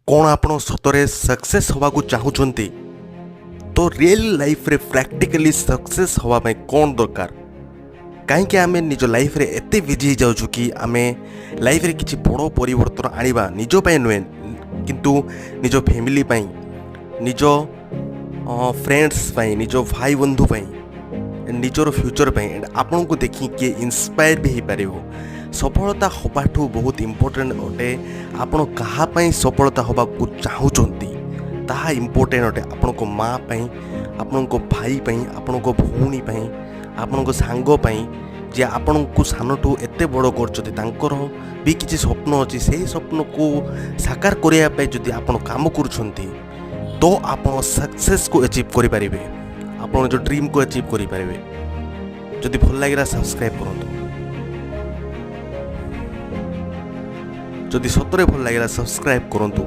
कौन आपण सतरे सक्सेस हवा को चाहूचंती तो रियल लाइफ रे प्रैक्टिकली सक्सेस हवा में कौन दरकार कहीं आम निज लाइफ रे एते बिजी जाऊँ कि आम लाइफ रे किसी बड़ परिवर्तन आनिबा निज पाई नुहे किंतु निज फैमिली पाई निज फ्रेंड्स पाई निज भाई बंधु पाई निजर फ्यूचर पाई आपन को देखी किए इंस्पायर भी हो पार सफलता हवाठू बहुत इम्पोर्टेंट अटे आपण कहाँ सफलता हवा को चाहूँगी ताहा इम्पोर्टेंट अटे आपण को माँ पाई आपण को भाई पाई आपण को भौणी पाई आपण को सांग पाई जे आपण को सानठू एते बड़ कर भी किसी स्वप्न अच्छी से स्वप्न को साकार करने जदि आपण काम करुछंती तो आपण सक्सेस को अचीव करि परिबे आपण जो ड्रीम को अचीव करि परिबे। जदि भल लागिरा सब्सक्राइब करंतु जदि सतरे भल लागिरा सब्सक्राइब करंतु।